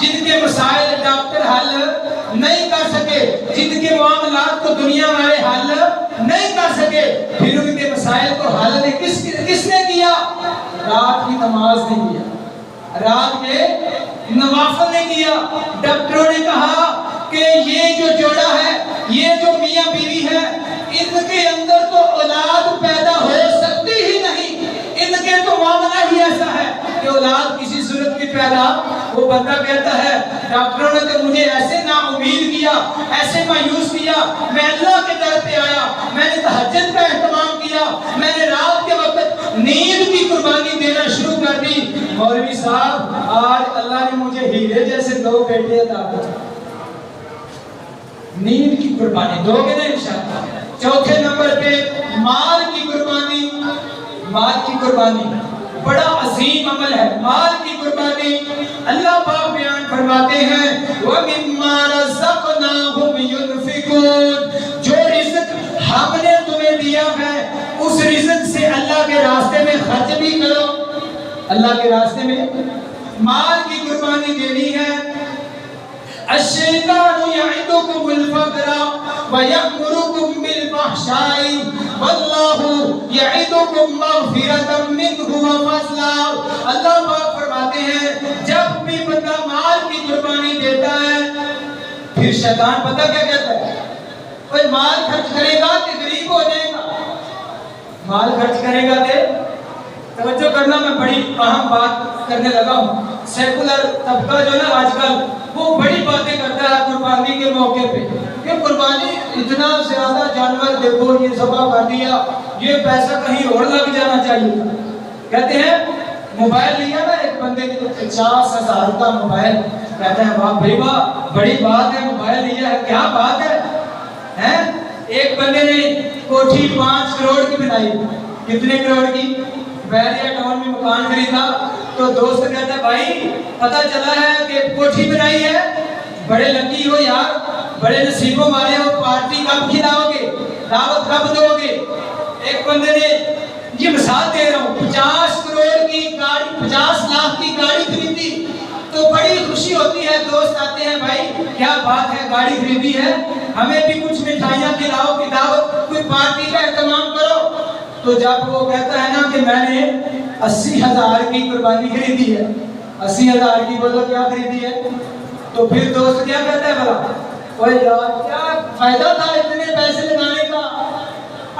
جن کے مسائل ڈاکٹر حل نہیں کر سکے، جن کے معاملات کو دنیا والے حل نہیں کر سکے، پھر ان کے مسائل کو حل کس نے کیا؟ رات کی نماز نے کیا، رات کے نوافل نے کیا۔ ڈاکٹروں نے کہا کہ یہ جو جوڑا ہے، یہ جو میاں بیوی ہے، ان کے اندر تو اولاد پیدا ہو سکتی ہی نہیں، ان کے تو معاملہ ہی ایسا ہے کہ اولاد کسی صورت کی پیدا۔ وہ بندہ کہتا ہے ڈاکٹروں نے تو مجھے ایسے نا امید کیا، ایسے مایوس کیا، میں اللہ کے در پہ آیا، میں نے تہجد کا اہتمام کیا، میں نے رات کے وقت نیند کی قربانی دینا شروع کر دی۔ مولوی صاحب آج اللہ نے مجھے ہیرے جیسے 2 بیٹے عطا کیے۔ نیند کی قربانی دو گے نا انشاءاللہ۔ چوتھے نمبر پہ مال کی قربانی۔ مال کی قربانی بڑا عظیم عمل ہے، مال کی قربانی۔ اللہ پاک بیان فرماتے ہیں وَمِمَّا رَزَقْنَاهُمْ يُنْفِقُونَ، جو رزق ہم نے تمہیں دیا ہے اس رزق سے اللہ کے راستے میں خرچ بھی کرو۔ اللہ کے راستے میں مال کی قربانی دینی ہے۔ الشیطان یعدکم الفقر ویأمرکم بالفحشاء واللہ یعدکم مغفرۃ منہ وفضلا۔ اللہ پاک فرماتے ہیں جب بھی بندہ مال کی قربانی دیتا ہے پھر شیطان پتہ کیا کہتا ہے؟ کوئی مال خرچ کرے گا کہ غریب ہو جائے گا، مال خرچ کرے گا کہ توجہ کرنا، میں بڑی اہم بات کرنے لگا ہوں۔ سیکولر طبقہ جو نا آج کل وہ بڑی باتیں کرتا ہے قربانی کے موقع پہ کہ قربانی اتنا زیادہ جانور دیکھو یہ ذبح کر دیا، یہ پیسہ کہیں اور لگ جانا چاہیے۔ کہتے ہیں موبائل لیا نا ایک بندے نے 50,000 کا موبائل، کہتا ہے واہ بھائی واہ بڑی بات ہے، موبائل لیا ہے، کیا بات ہے۔ ایک بندے نے کوٹھی 5 کروڑ کی بنائی۔ کتنے کروڑ کی؟ بیریا ٹاؤن میں مکان خریدا تو دوست کہتا ہے بھائی پتہ چلا ہے کہ کوٹھی بنائی ہے، بڑے لکی ہو یار، بڑے نصیبوں والے ہو، پارٹی کب کھلاؤ گے، دعوت کب دو گے۔ ایک بندے نے، یہ مثال دے رہا ہوں، 50 کروڑ کی گاڑی، 50 لاکھ کی گاڑی خریدی تو بڑی خوشی ہوتی ہے، دوست آتے ہیں بھائی کیا بات ہے گاڑی خریدی ہے، ہمیں بھی کچھ مٹھائیاں کھلاؤ کہ دعوت کوئی پارٹی کا اہتمام کرو۔ تو جب وہ کہتا ہے نا کہ میں نے 80,000 کی قربانی خریدی ہے، 80,000 کی، بولو کیا خریدی ہے، تو پھر دوست کیا کہتا ہے بھلا اوے یار کیا فائدہ تھا اتنے پیسے لگانے کا،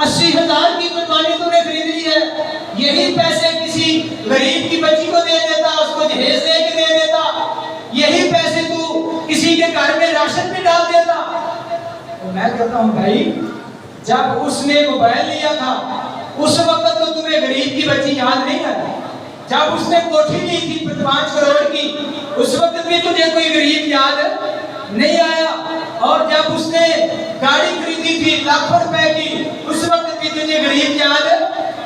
80,000 کی قربانی تو نے خرید لی ہے، یہی پیسے کسی غریب کی بچی کو دے دیتا، اس کو جہیز دے کے دے دیتا، یہی پیسے تو کسی کے گھر میں راشن میں ڈال دیتا۔ میں کہتا ہوں بھائی جب اس نے موبائل لیا تھا اس وقت تو تمہیں غریب کی بچی یاد نہیں آئی، جب اس نے کوٹھی لی تھی 5 کروڑ کی اس وقت بھی تجھے کوئی غریب یاد نہیں آیا، اور جب اس نے گاڑی خریدی تھی لاکھوں روپے کی اس وقت بھی تجھے غریب یاد،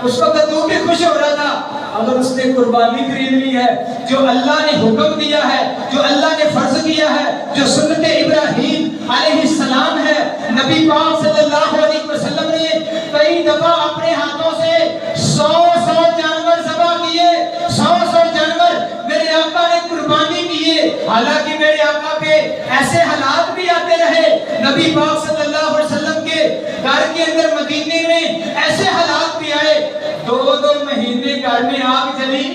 اس وقت تو بھی خوش ہو رہا تھا۔ اگر اس نے قربانی خرید لی ہے، جو اللہ نے حکم دیا ہے، جو اللہ نے فرض کیا ہے، جو سنت ابراہیم علیہ السلام ہے، نبی پاک صلی اللہ علیہ وسلم نے کئی دفعہ اپنے ہاتھوں سے 100 جانور ذبح کیے، 100 جانور میرے آقا نے قربانی کیے، حالانکہ میرے آقا پہ ایسے حالات بھی آتے رہے، نبی پاک صلی اللہ علیہ وسلم کے گھر کے اندر مدینے میں ایسے حالات بھی آئے، 2 مہینے گھر میں آگ جلی،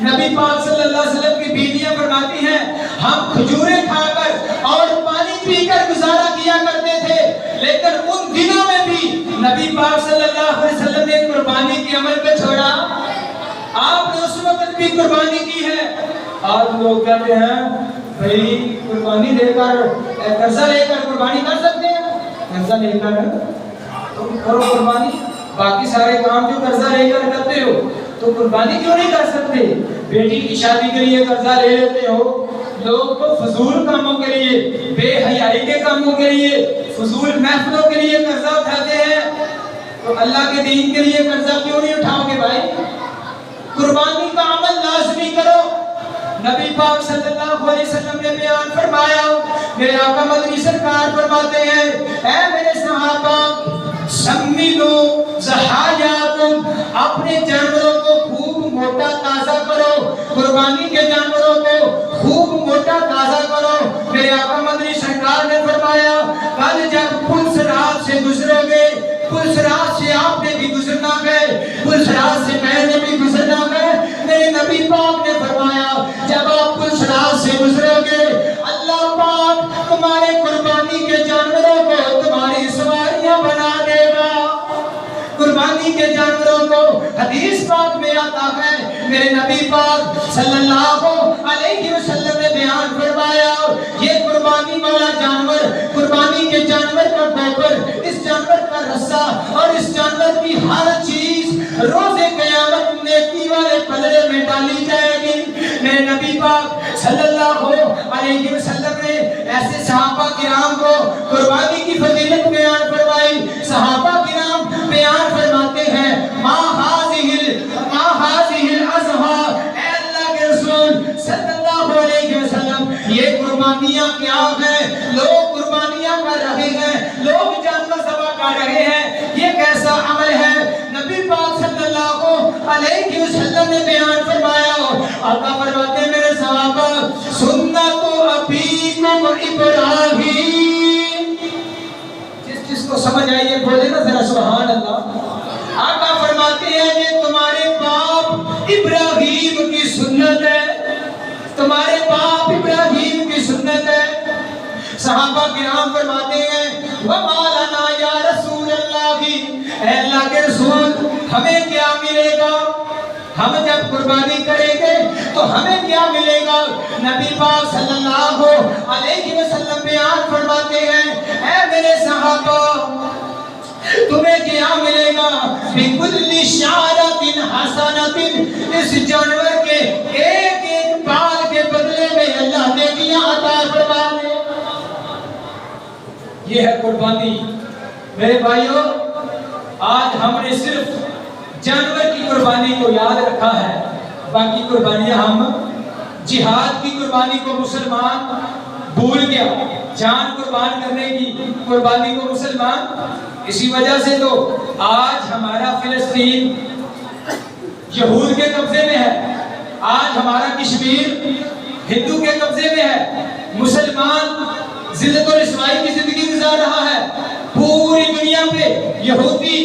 نبی پاک صلی اللہ علیہ وسلم کی بیویاں فرماتی ہیں ہم کھجوریں کھا کر اور پانی پی کر گزارا کیا کرتے تھے، لیکن ان دنوں میں بھی نبی پاک صلی اللہ علیہ وسلم نے قربانی کے عمل کو چھوڑا، آپ نے اس وقت بھی قربانی کی ہے۔ آج لوگ کہتے ہیں بھائی قربانی دے کر قرضہ لے کر قربانی کر سکتے ہیں، قرضہ لے کر تم کرو قربانی، باقی سارے کام جو قرضہ لے کر کرتے ہو تو قربانی کیوں نہیں کر سکتے؟ بیٹی کی شادی کے لیے قرضہ لے لیتے ہو، لوگ تو فضول کاموں کے لیے، بے حیائی کے کاموں کے لیے، فضول محفلوں کے لیے قرضہ اٹھاتے ہیں، تو اللہ کے دین کے لیے قرضہ کیوں نہیں اٹھاؤ گے بھائی؟ قربانی کا عمل لازمی کرو۔ نبی پاک صلی اللہ علیہ وسلم نے بیان فرمایا، میرے آقا مدنی سرکار فرماتے ہیں اے میرے صحابہ سمیدو زحایاکم، اپنے جانوروں کو خوب موٹا تازہ کرو، قربانی کے جانوروں کو خوب موٹا تازہ قربانی کے جانوروں کو حدیث پاک میں آتا ہے، میرے نبی پاک صلی اللہ علیہ وسلم نے بیان فرمایا یہ قربانی والا جانور، قربانی کے جانور کا گوبر، اس جانور کا رسا اور اس جانور کی ہر چیز روز قیامت نیکی والے پلڑے میں ڈالی جائے گی۔ میرے نبی پاک صلی اللہ علیہ وسلم نے ایسے صحابہ کرام کو قربانی کی فضیلت بیان فرمائی۔ صحابہ کرام بیان فرماتے ہیں ما هذه الأضحى، اے اللہ کے رسول صلی اللہ علیہ وسلم یہ قربانیاں کیا ہیں؟ لوگ قربانیاں کر رہے ہیں، لوگ جانور ذبح کر رہے ہیں، یہ کیسا عمل ہے؟ نبی پاک صلی اللہ علیہ وسلم نے بیان فرمایا، آقا فرماتے ہیں میرے صحابہ سنت ابیکم ابراہیم، جس کو سمجھ آئیے بولے نا ذرا سبحان اللہ۔ آقا فرماتے ہیں یہ تمہارے باپ ابراہیم کی سنت ہے، تمہارے باپ ابراہیم کی سنت ہے۔ صحابہ کرام فرماتے ہیں وَمَا لَنَا يَا رَسُولَ اللَّهِ، اے اللہ کے رسول ہمیں کیا ملے گا؟ ہم جب قربانی کریں گے تو ہمیں کیا ملے گا؟ نبی پاک صلی اللہ علیہ وسلم بیان فرماتے ہیں اے میرے صحابہ تمہیں کیا ملے گا؟ بِكُلِّ شَعْرَةٍ حَسَنَةٍ، اس جانور کے ایک ایک بال کے بدلے میں اللہ نے کیا عطا فرمانے۔ یہ ہے قربانی۔ میرے بھائیوں آج ہم نے صرف جانور کی قربانی کو یاد رکھا ہے، باقی قربانیاں ہم جہاد کی قربانی کو مسلمان بھول گیا، جان قربان کرنے کی قربانی کو مسلمان، اسی وجہ سے تو آج ہمارا فلسطین یہود کے قبضے میں ہے، آج ہمارا کشمیر ہندو کے قبضے میں ہے، مسلمان ذلت و رسوائی کی زندگی گزار رہا ہے، پوری دنیا پہ یہودی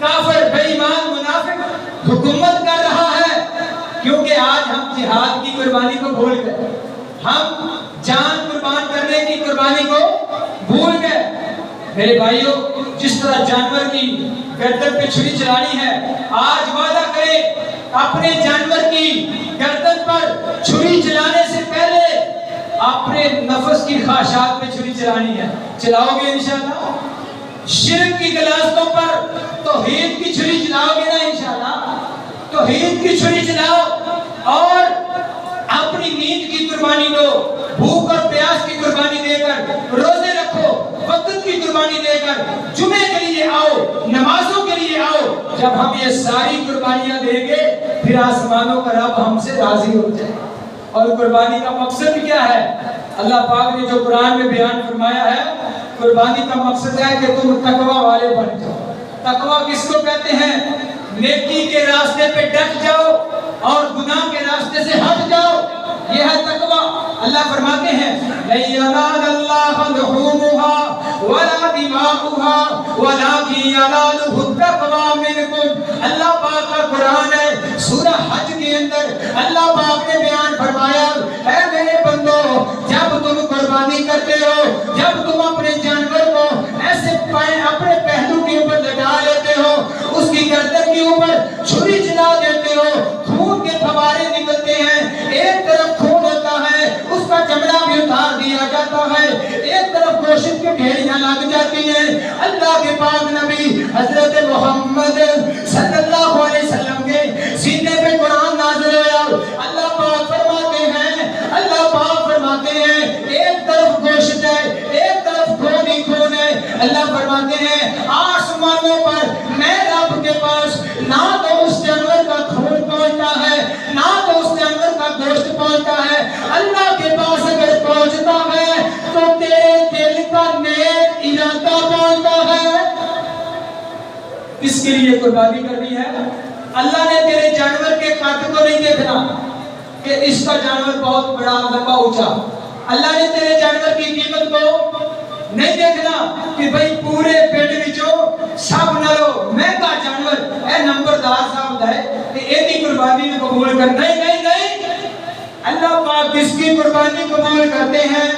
کافر بے ایمان منافق حکومت کر رہا ہے، کیونکہ آج ہم جہاد کی قربانی کو بھول گئے، ہم جان قربان کرنے کی قربانی کو بھول گئے۔ میرے بھائیوں جس طرح جانور کی گردن پہ چھری چلانی ہے، آج وعدہ کرے اپنے جانور کی گردن پر چھری چلانے سے پہلے اپنے نفس کی خواہشات پہ چھری چلانی ہے، چلاؤ گے انشاءاللہ؟ شرک کی گلاستوں پر توحید کی چھری چلاؤ گے نا انشاءاللہ؟ توحید کی چھری چلاؤ اور اپنی نیند کی قربانی دو، بھوک اور پیاس کی قربانی دے کر، روزے رکھو وقت کی قربانی دے کر، جمعے کے لیے آؤ، نمازوں کے لیے آؤ۔ جب ہم یہ ساری قربانیاں دیں گے پھر آسمانوں کا رب ہم سے راضی ہو جائے۔ اور قربانی کا مقصد کیا ہے؟ اللہ پاک نے جو قرآن میں بیان فرمایا ہے، قربانی کا مقصد ہے کہ تم تقوی والے بن جاؤ۔ تقوی کس کو کہتے ہیں؟ نیکی کے راستے پہ ڈٹ جاؤ اور گناہ کے راستے سے ہٹ جاؤ، یہ ہے تقوی۔ اللہ فرماتے ہیں لَن يَنَالَ اللَّهَ لُحُومُهَا وَلَا دِمَاؤُهَا وَلَٰكِن يَنَالُهُ التَّقْوَىٰ مِنكُمْ۔ اللہ پاک کا قرآن ہے، سورہ حج کے اندر اللہ پاک نے بیان فرمایا اے میرے بندو جب تم قربانی کرتے ہو، جب تم اپنے جانور کو ایسے اپنے پہلو کے اوپر لٹا لیتے ہو، اس کی گردن کے اوپر چھری چلا دیتے ہو، خون کے فوارے نکلتے ہیں، ایک طرف خون ہوتا ہے اس کا چمڑا بھی اتار دیا جاتا ہے، ایک طرف گوشت کی ڈھیریاں لگ جاتی ہیں۔ اللہ کے پاک نبی حضرت محمد صلی اللہ علیہ وسلم کے سینے پہ قرآن نازل ہوا، اللہ پاک فرماتے ہیں، اللہ پاک فرماتے ہیں ایک طرف گوشت ہے ایک طرف خون ہی خون ہے۔ اللہ فرماتے ہیں آسمانوں پر میں رب کے پاس نہ تو اس جانور کا خون پہنچتا ہے نہ تو اس جانور کا گوشت پہنچتا ہے، اللہ کے پاس اگر پہنچتا ہے تو تیرے دل کا نیک ارادہ پہنچتا ہے۔ کس کے لیے قربانی کرنی ہے؟ اللہ نے تیرے جانور کے قد کو نہیں دیکھنا کہ اس کا جانور بہت بڑا لمبا اونچا، اللہ نے تیرے جانور کی قیمت کو نہیں دیکھنا کہ بھئی پورے پیٹ وچوں سب نالوں مہنگا جانور اے نمبردار صاحب ہے کہ ایدی قربانی کو قبول کر، نہیں، اللہ پاک کس کی قربانی قبول کرتے ہیں؟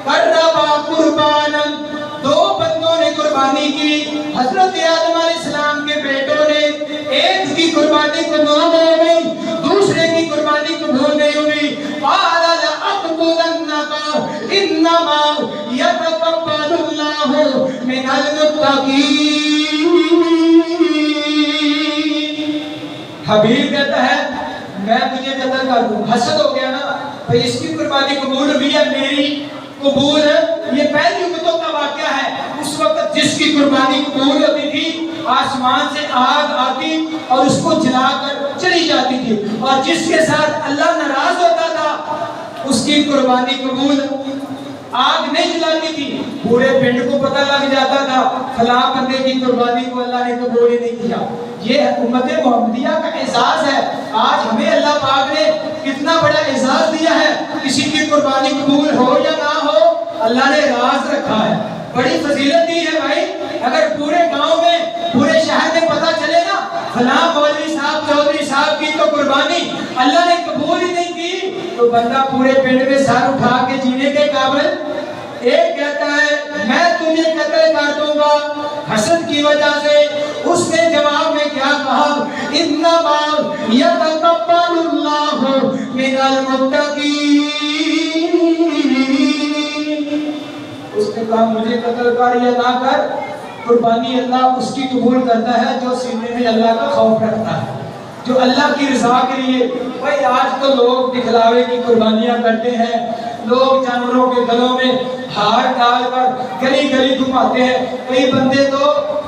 قربا قربانا، دو بندوں نے قربانی کی، حضرت آدم علیہ السلام کے بیٹوں نے ایک کی قربانی قبول نہیں ہوئی، دوسرے کی قربانی قبول نہیں ہوئی۔ قال لأقتلنك إنما يتقبل الله من المتقين۔ حبیب کہتا ہے میں تجھے قتل کر دوں، حسد ہو گیا نا بھئی اس کی قربانی قبول ہوئی ہے، میری قبول ہے۔ یہ پہلی امتوں کا واقعہ ہے، اس وقت جس کی قربانی قبول ہوتی تھی آسمان سے آگ آتی اور اس کو جلا کر چلی جاتی تھی، اور جس کے ساتھ اللہ ناراض ہوتا تھا اس کی قربانی قبول آگ نہیں جلاتی تھی، پورے پنڈ کو پتہ لگ جاتا تھا فلاں بندے کی قربانی کو اللہ نے قبول ہی نہیں کیا۔ یہ امت محمدیہ کا اعزاز ہے۔ آج ہمیں اللہ پاک نے کتنا بڑا اعزاز دیا ہے، کسی کی قربانی قبول ہو یا نہ ہو اللہ نے راز رکھا ہے، بڑی فضیلت دی ہے بھائی۔ اگر پورے گاؤں میں پورے شہر میں پتہ چلے نا فلاں مولوی صاحب چودھری صاحب کی تو قربانی اللہ نے قبول ہی نہیں کی، تو بندہ پورے پنڈ میں سر اٹھا کے جینے کے قابل۔ ایک کہتا ہے میں تجھے قتل کر دوں گا حسد کی وجہ سے، اس نے جواب میں کیا کہا انما یتقبل اللہ من المتقین۔ اس نے کہا مجھے قتل کر یا نہ کر، قربانی اللہ اس کی قبول کرتا ہے جو سینے میں اللہ کا خوف رکھتا ہے، جو اللہ کی رضا کے لیے۔ بھائی آج تو لوگ دکھلاوے کی قربانیاں کرتے ہیں، لوگ جانوروں کے گلوں میں ہار ڈال کر گلی گلی گھماتے ہیں۔ کئی بندے تو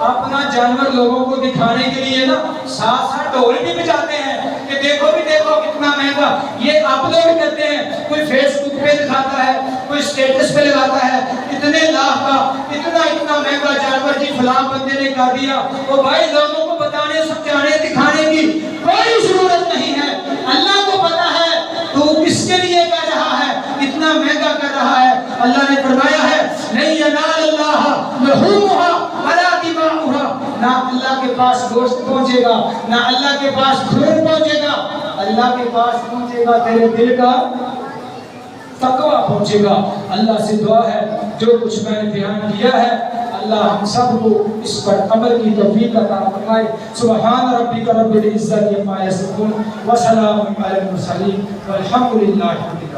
اپنا جانور لوگوں کو دکھانے کے لیے نا ساتھ ساتھ ڈھول بھی بجاتے ہیں کہ دیکھو بھی دیکھو کتنا مہنگا۔ یہ آپ لوگ بھی کرتے ہیں، کوئی فیس بک پہ دکھاتا ہے، کوئی سٹیٹس پہ لگاتا ہے اتنے لاکھ کا اتنا مہنگا جانور جی فلاں بندے نے کر دیا۔ وہ بھائی لوگوں کو بتانے سمجھانے دکھانے کی کوئی ضرورت نہیں ہے، اللہ کو پتا ہے تو کس کے لیے کر رہا ہے، اتنا مہنگا کر رہا ہے۔ اللہ نے فرمایا ہے نہیں ینال اللہ لحومها ولا دماؤها، نہ اللہ کے پاس گوشت پہنچے گا نہ اللہ کے پاس خون پہنچے گا، اللہ کے پاس پہنچے گا تیرے دل کا تقوی پہنچے گا۔ اللہ سے دعا ہے جو کچھ میں نے بیان کیا ہے اللہ ہم سب کو اس پر عمل کی توفیق عطا فرمائے۔ سبحان ربک رب العزت عما یصفون وسلام علی المرسلین والحمد للہ رب العالمین۔